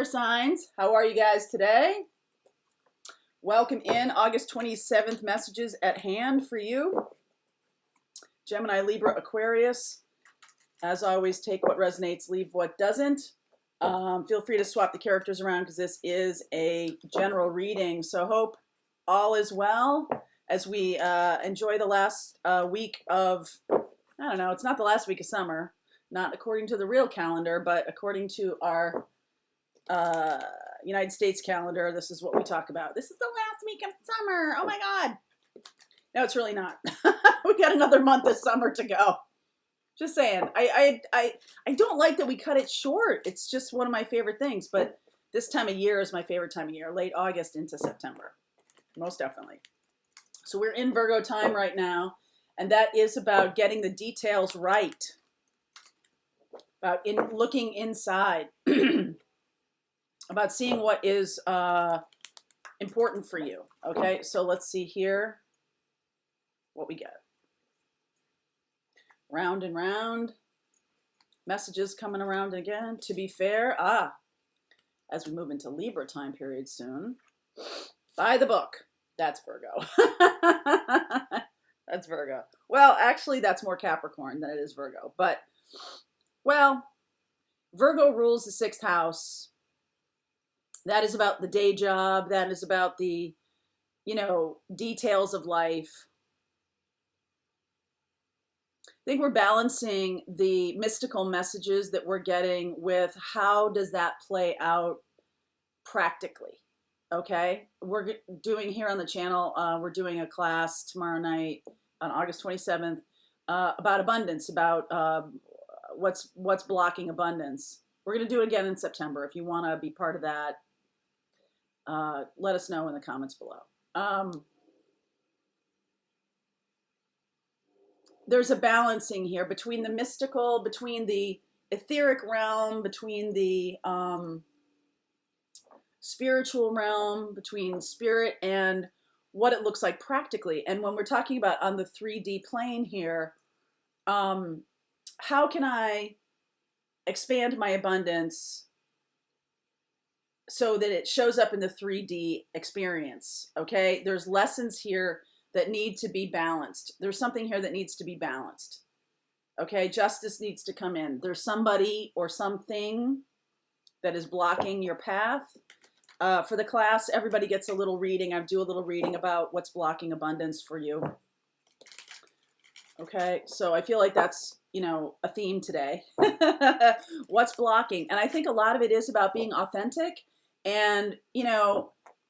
Signs, how are you guys today? Welcome in August 27th, messages at hand for you. Gemini Libra Aquarius. As always, take what resonates, leave what doesn't. Feel free to swap the characters around because this is a general reading. So hope all is well as we enjoy the last week of, I don't know, it's not the last week of summer, not according to the real calendar, but according to our United States calendar. This is what we talk about. This is the last week of summer. Oh my God. No, it's really not. We got another month of summer to go. Just saying. I don't like that we cut it short. It's just one of my favorite things, but this time of year is my favorite time of year, late August into September. Most definitely. So we're in Virgo time right now, and that is about getting the details right. About looking inside. About seeing what is important for you. Okay, so let's see here what we get. Round and round. Messages coming around again. To be fair, as we move into Libra time period soon, by the book. That's Virgo. That's Virgo. Well, actually, that's more Capricorn than it is Virgo. But, well, Virgo rules the 6th house. That is about the day job. That is about the, details of life. I think we're balancing the mystical messages that we're getting with how does that play out practically. Okay? We're doing here on the channel, we're doing a class tomorrow night on August 27th about abundance, about what's blocking abundance. We're going to do it again in September. If you want to be part of that, let us know in the comments below. There's a balancing here between the mystical, between the etheric realm, between the spiritual realm, between spirit and what it looks like practically. And when we're talking about on the 3D plane here, how can I expand my abundance so that it shows up in the 3D experience? Okay, there's lessons here that need to be balanced. There's something here that needs to be balanced. Okay, justice needs to come in. There's somebody or something that is blocking your path. For the class, everybody gets a little reading. I do a little reading about what's blocking abundance for you. Okay, so I feel like that's, a theme today. What's blocking? And I think a lot of it is about being authentic and,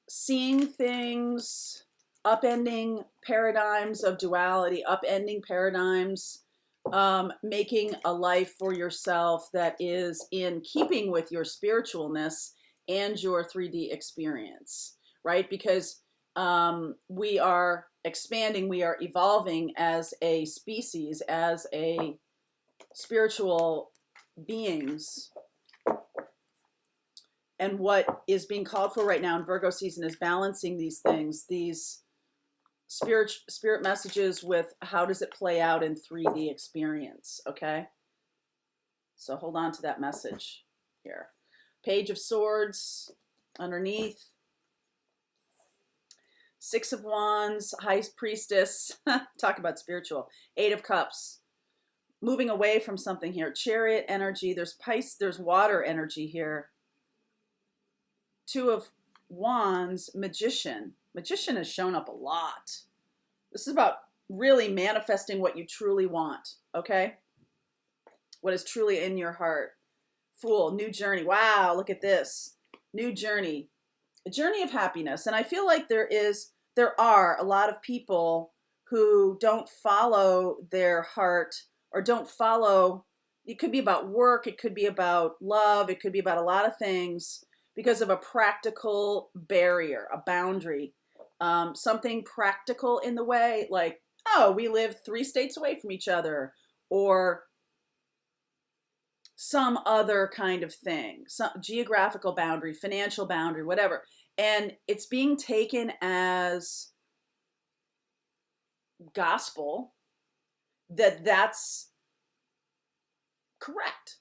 seeing things, upending paradigms of duality, upending paradigms, making a life for yourself that is in keeping with your spiritualness and your 3D experience, right? Because we are expanding, we are evolving as a species, as a spiritual beings. And what is being called for right now in Virgo season is balancing these things, these spirit messages with how does it play out in 3D experience, okay? So hold on to that message here. Page of Swords underneath. 6 of Wands, High Priestess. Talk about spiritual. 8 of Cups. Moving away from something here. Chariot energy. There's water energy here. 2 of Wands, Magician. Magician has shown up a lot. This is about really manifesting what you truly want, okay? What is truly in your heart. Fool, new journey. Wow, look at this. New journey. A journey of happiness. And I feel like there are a lot of people who don't follow their heart or don't follow. It could be about work. It could be about love. It could be about a lot of things because of a practical barrier, a boundary, something practical in the way, like, oh, we live 3 states away from each other, or some other kind of thing, some geographical boundary, financial boundary, whatever. And it's being taken as gospel that that's correct.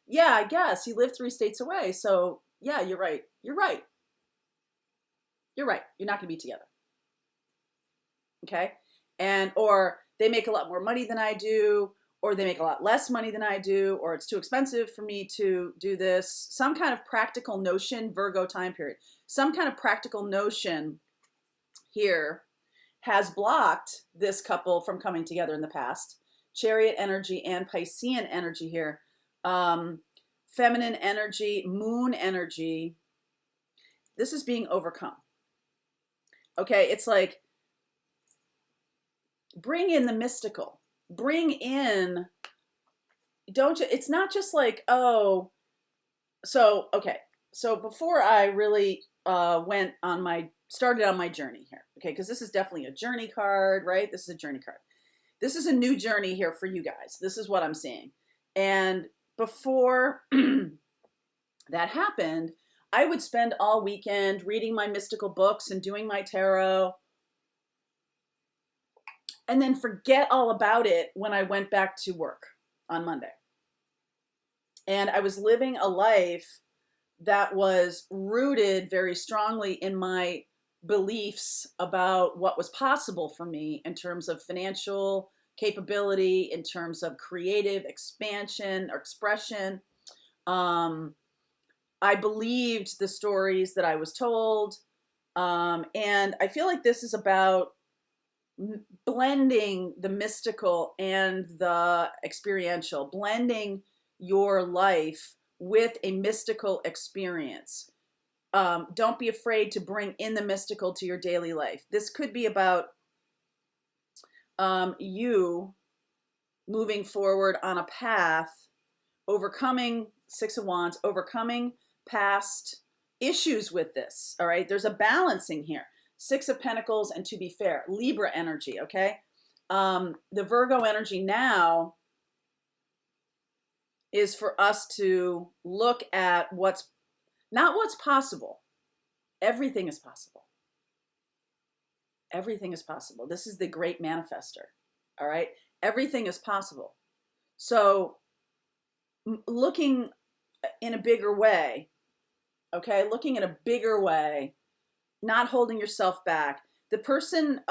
Yeah, I guess you live 3 states away. So yeah, you're right. You're right. You're right. You're not going to be together. Okay. And, or they make a lot more money than I do, or they make a lot less money than I do, or it's too expensive for me to do this. Some kind of practical notion, Virgo time period, some kind of practical notion here has blocked this couple from coming together in the past. Chariot energy and Piscean energy here. Feminine energy, moon energy. This is being overcome. Okay, it's like bring in the mystical. Bring in, don't you, it's not just like, oh, so, okay. So before I really started on my journey here, okay, because this is definitely a journey card, right? This is a journey card. This is a new journey here for you guys. This is what I'm seeing. And before that happened, I would spend all weekend reading my mystical books and doing my tarot, and then forget all about it when I went back to work on Monday. And I was living a life that was rooted very strongly in my beliefs about what was possible for me in terms of financial capability, in terms of creative expansion or expression. I believed the stories that I was told. And I feel like this is about blending the mystical and the experiential, blending your life with a mystical experience. Don't be afraid to bring in the mystical to your daily life. This could be about you moving forward on a path, overcoming Six of Wands, overcoming past issues with this. All right, there's a balancing here. Six of Pentacles and, to be fair, Libra energy. Okay, the Virgo energy now is for us to look at what's not what's possible. Everything is possible. Everything is possible. This is the great manifester. All right, everything is possible. So looking in a bigger way, okay, looking in a bigger way, not holding yourself back. The person,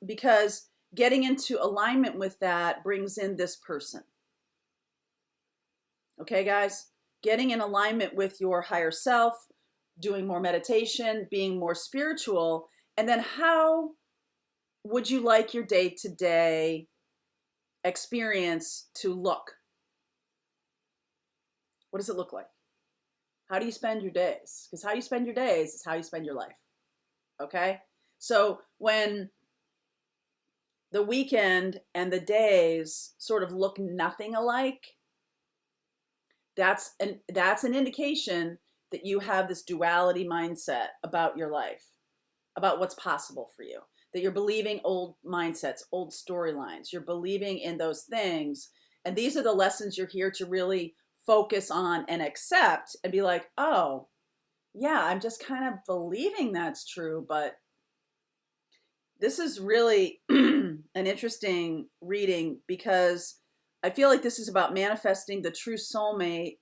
because getting into alignment with that brings in this person. Okay, guys, getting in alignment with your higher self, doing more meditation, being more spiritual, and then how would you like your day-to-day experience to look? What does it look like? How do you spend your days? Because how you spend your days is how you spend your life. Okay? So when the weekend and the days sort of look nothing alike, that's an indication that you have this duality mindset about your life, about what's possible for you, that you're believing old mindsets, old storylines, you're believing in those things. And these are the lessons you're here to really focus on and accept and be like, oh, yeah, I'm just kind of believing that's true. But this is really an interesting reading because I feel like this is about manifesting the true soulmate.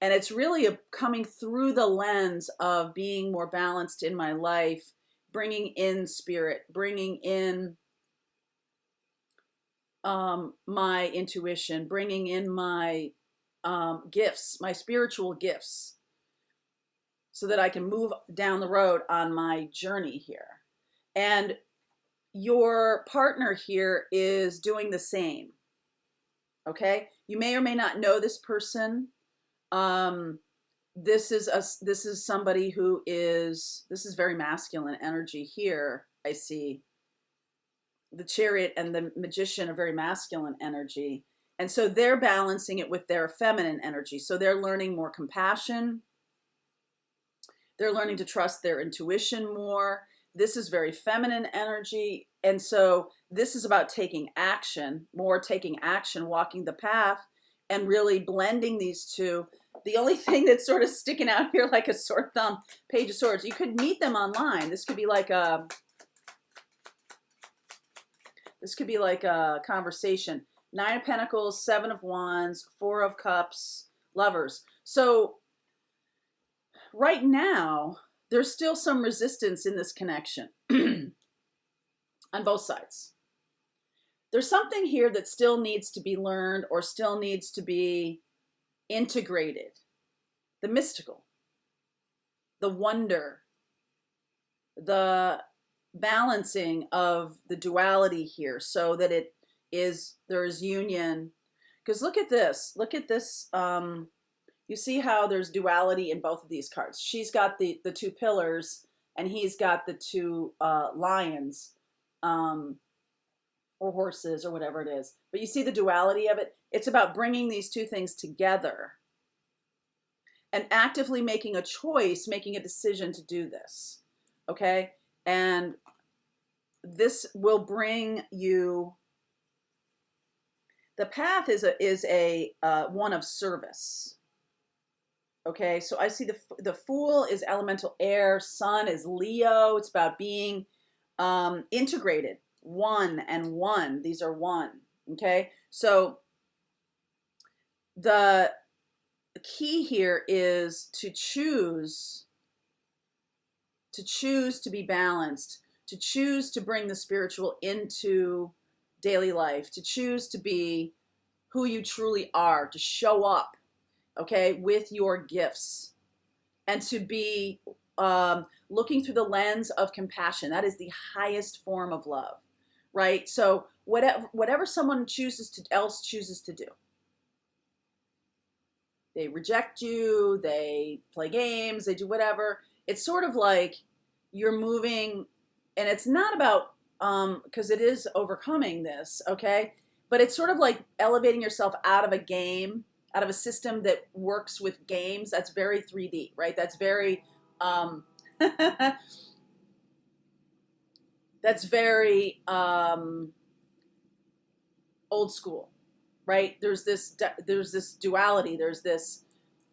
And it's really coming through the lens of being more balanced in my life, bringing in spirit, bringing in my intuition, bringing in my gifts, my spiritual gifts, so that I can move down the road on my journey here. And your partner here is doing the same. Okay? You may or may not know this person. This is somebody who is, this is very masculine energy here. I see the Chariot and the Magician are very masculine energy. And so they're balancing it with their feminine energy. So they're learning more compassion. They're learning to trust their intuition more. This is very feminine energy. And so this is about taking action, more taking action, walking the path, and really blending these two. The only thing that's sort of sticking out here like a sore thumb, Page of Swords, you could meet them online. This could be like a conversation. Nine of Pentacles, Seven of Wands, Four of Cups, Lovers. So right now, there's still some resistance in this connection on both sides. There's something here that still needs to be learned or still needs to be integrated. The mystical, the wonder, the balancing of the duality here so that there is union. Because look at this. You see how there's duality in both of these cards. She's got the two pillars and he's got the two lions or horses or whatever it is. But you see the duality of it? It's about bringing these two things together and actively making a choice, making a decision to do this. Okay? And this will bring you, the path is a one of service. Okay, so I see the Fool is elemental air, Sun is Leo. It's about being integrated, one and one. These are one. Okay, so the key here is to choose to be balanced, to choose to bring the spiritual into daily life, to choose to be who you truly are, to show up, okay, with your gifts, and to be looking through the lens of compassion. That is the highest form of love, right? So whatever someone else chooses to do, they reject you, they play games, they do whatever. It's sort of like you're moving, and it's not about, because it is overcoming this, okay? But it's sort of like elevating yourself out of a game, out of a system that works with games. That's very 3D, right? That's very, that's very old school, right? There's this duality. There's this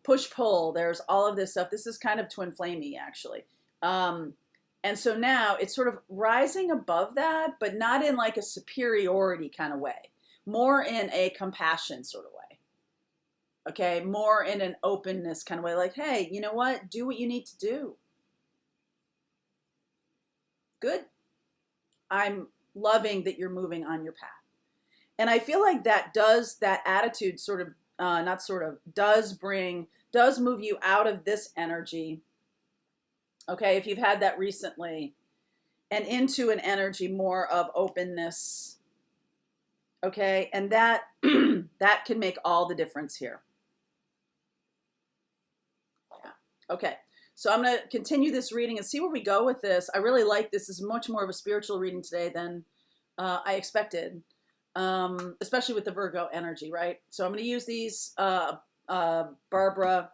push-pull. There's all of this stuff. This is kind of twin flamey, actually. And so now it's sort of rising above that, but not in like a superiority kind of way, more in a compassion sort of way. Okay, more in an openness kind of way, like, hey, you know what? Do what you need to do. Good. I'm loving that you're moving on your path. And I feel like that attitude sort of, does move you out of this energy. Okay, if you've had that recently, and into an energy more of openness. Okay, and that that can make all the difference here. Yeah. Okay, so I'm going to continue this reading and see where we go with this. I really like this. This is much more of a spiritual reading today than I expected, especially with the Virgo energy, right? So I'm going to use these Barbara.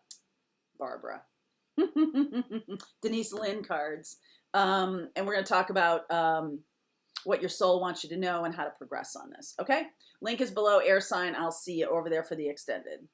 Denise Lynn cards. And we're going to talk about what your soul wants you to know and how to progress on this. Okay? Link is below, air sign. I'll see you over there for the extended.